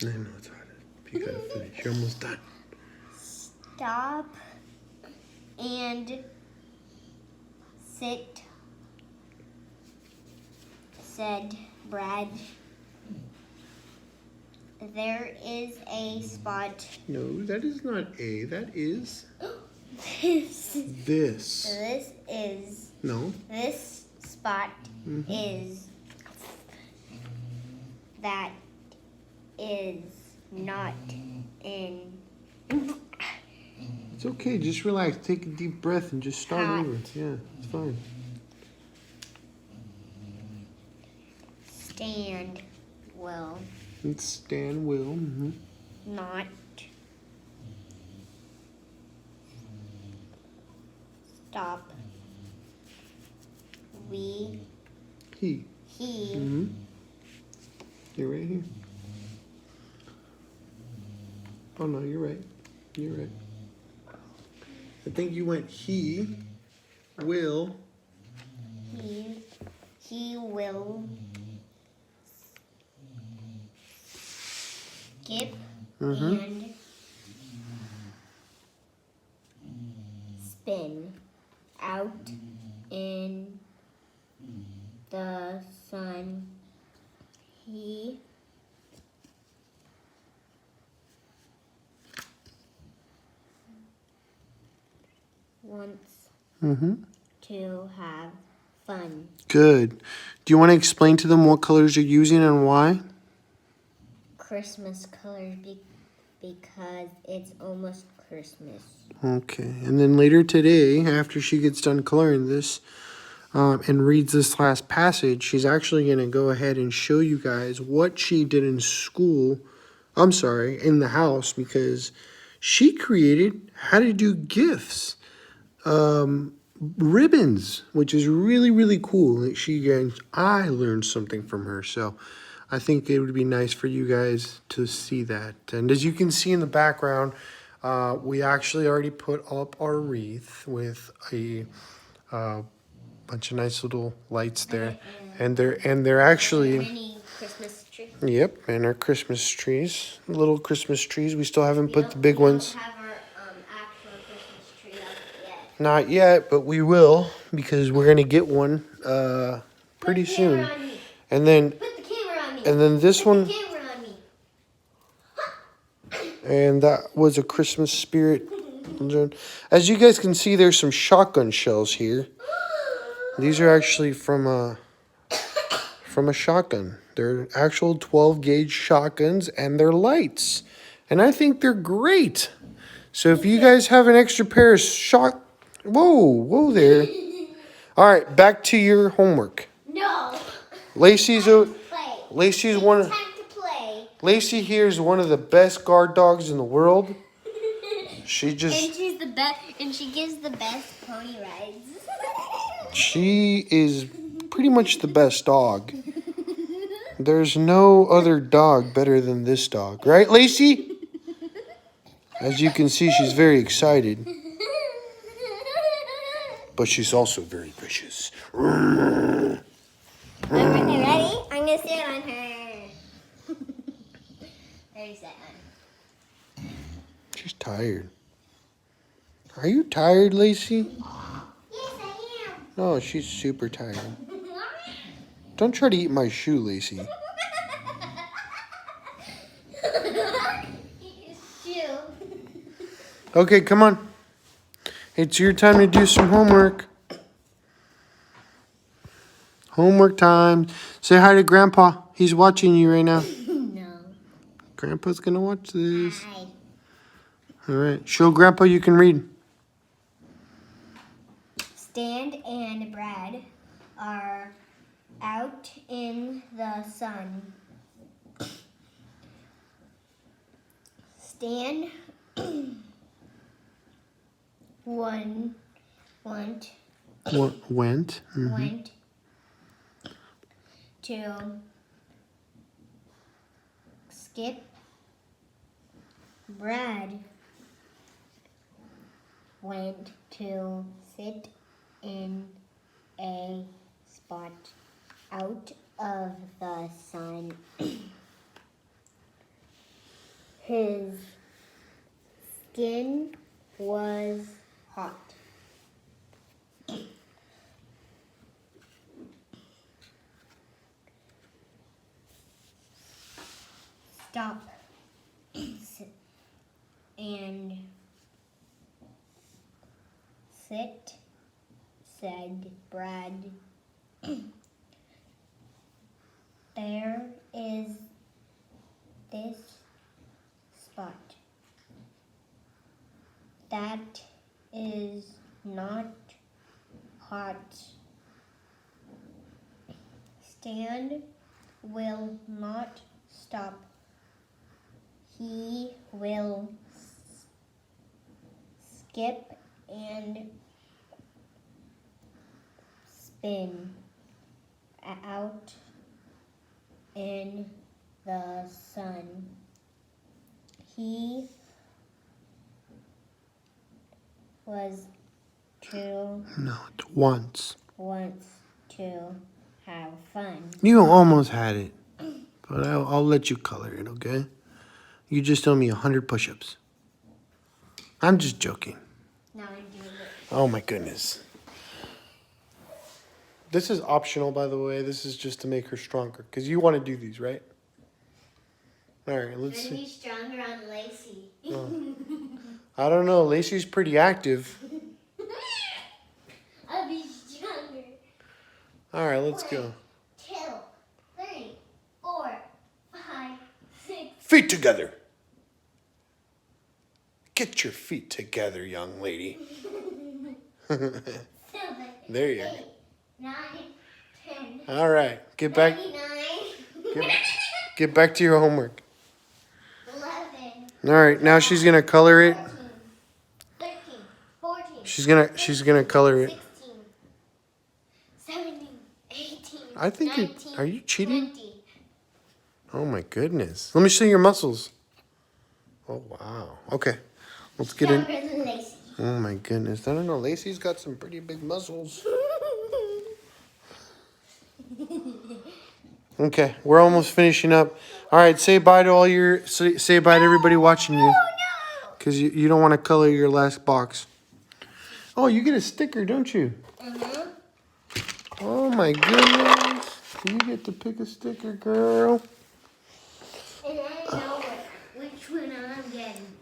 I know it's hard. You gotta finish. You're almost done. Stop and sit, said Brad. There is a spot. No, that is not A. That is This. this. This is. No. This spot is. That is not in. It's okay. Just relax. Take a deep breath and just start Hot. over. Yeah, it's fine. Stand will It's Stan will. not stop. He. He You're right here. Oh no, you're right. You're right. I think you went he will. he will skip and spin out in the sun. He wants to have fun. Good. Do you want to explain to them what colors you're using and why? Christmas colors because it's almost Christmas. Okay. And then later today, after she gets done coloring this and reads this last passage, she's actually going to go ahead and show you guys what she did in school. I'm sorry, in the house, because she created how to do gifts. Ribbons, which is really, really cool. I learned something from her. So I think it would be nice for you guys to see that. And as you can see in the background, we actually already put up our wreath with a bunch of nice little lights there. And they're actually, Mini Christmas tree. yep, and our Christmas trees, little Christmas trees. We still haven't put the big ones. We don't have our actual Christmas tree up yet. Not yet, but we will, because we're gonna get one pretty soon. Put the camera on me. And then Put the camera on me. and then this Put one, the camera on me. and that was a Christmas spirit. As you guys can see, there's some shotgun shells here. These are actually from a shotgun. They're actual 12 gauge shotguns, and they're lights, and I think they're great. So if you guys have an extra pair of whoa there. All right, back to your homework. No. Lacey's Play. one. Time to play. Lacey here is one of the best guard dogs in the world. She just. And she's the best. And she gives the best pony rides. She is pretty much the best dog. There's no other dog better than this dog, right, Lacey? As you can see, she's very excited, but she's also very vicious. Ready? I'm gonna sit on her. There you sit on. She's tired. Are you tired, Lacey? Yes, I am. Oh, she's super tired. Don't try to eat my shoe, Lacey. Okay, come on. It's your time to do some homework. Homework time. Say hi to Grandpa. He's watching you right now. No. Grandpa's gonna watch this. Hi. All right. Show Grandpa you can read. Stan and Brad are out in the sun. Stan went Went. went to skip. Brad went to sit in a spot out of the sun. His skin was hot. Stop. And sit, said Brad. There is this spot. That is not hot. Stan will not stop. He will skip and spin out in the sun. He Wants to have fun. You almost had it, but I'll let you color it, okay? You just told me 100 push-ups. I'm just joking. Now I'm doing it. Oh my goodness. This is optional, by the way. This is just to make her stronger, because you want to do these, right? All right, let's And see. he's stronger on Lacey. I don't know. Lacey's pretty active. I'll be stronger. All right, let's go. 2, 3, 4, 5, 6. Feet together. Get your feet together, young lady. 7. There you 8, 9, 10. go. All right, get back. 99. Get back to your homework. 11. All right, now she's gonna color it. 14. 13. 14. She's gonna color it. 16. 17. 18. I think you're. 19, Are you cheating? 20. Oh my goodness. Let me see your muscles. Oh wow. Okay, let's get in. Stronger than Lacey. Oh my goodness. I don't know. Lacey's got some pretty big muscles. Okay, we're almost finishing up. All right, say bye to all your. Say bye to everybody watching you, because you don't want to color your last box. Oh, you get a sticker, don't you? Mm-hmm. Oh my goodness. You get to pick a sticker, girl. And I know which one I'm getting.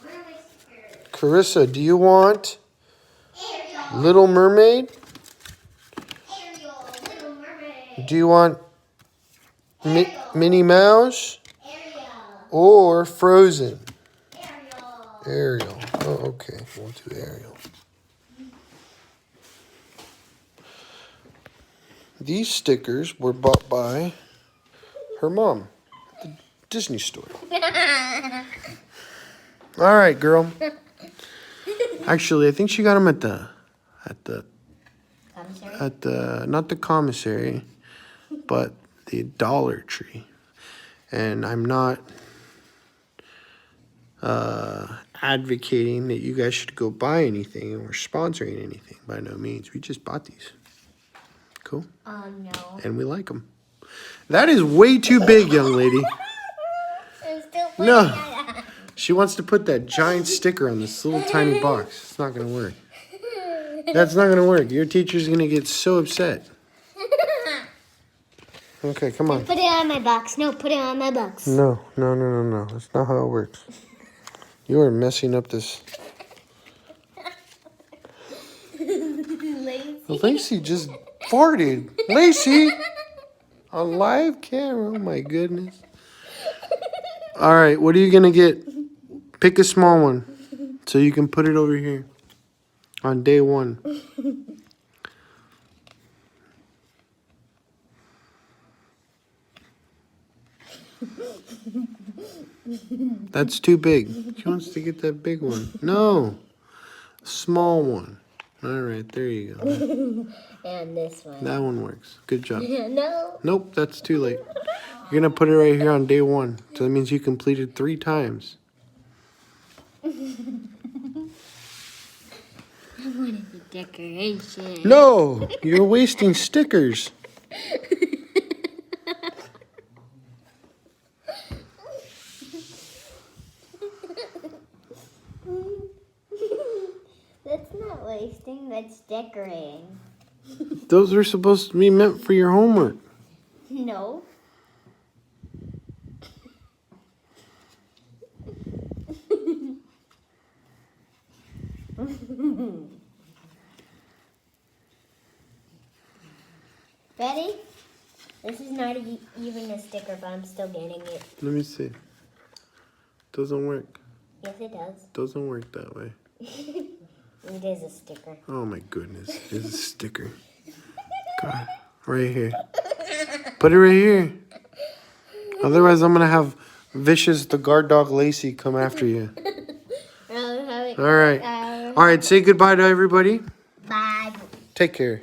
Where are my stickers? Karissa, do you want Ariel. Little Mermaid? Ariel. Little Mermaid. Do you want Ariel. Minnie Mouse Ariel. or Frozen? Ariel. Ariel. Oh, okay. We'll do Ariel. These stickers were bought by her mom at the Disney store. All right, girl. Actually, I think she got them at the Commissary? not the commissary, but the Dollar Tree. And I'm not advocating that you guys should go buy anything or sponsoring anything. By no means. We just bought these. Cool. No. And we like them. That is way too big, young lady. I'm still putting No. that. She wants to put that giant sticker on this little tiny box. It's not going to work. That's not going to work. Your teacher's going to get so upset. Okay, come on. Put it on my box. No, put it on my box. No. That's not how it works. You are messing up this. Lacey. Lacey just farted. Lacey! On live camera. Oh my goodness. All right, what are you going to get? Pick a small one so you can put it over here on day 1. That's too big. She wants to get that big one. No. Small one. All right, there you go. And this one. That one works. Good job. No. Nope, that's too late. You're going to put it right here on day 1. So that means you completed 3 times. I wanted the decoration. No, you're wasting stickers. That's not wasting, that's decorating. Those are supposed to be meant for your homework. No. Ready? This is not even a sticker, but I'm still getting it. Let me see. Doesn't work. Yes, it does. Doesn't work that way. It is a sticker. Oh my goodness. It's a sticker. God. Right here. Put it right here. Otherwise, I'm going to have Vicious, the guard dog Lacey, come after you. All right. All right. Say goodbye to everybody. Bye. Take care.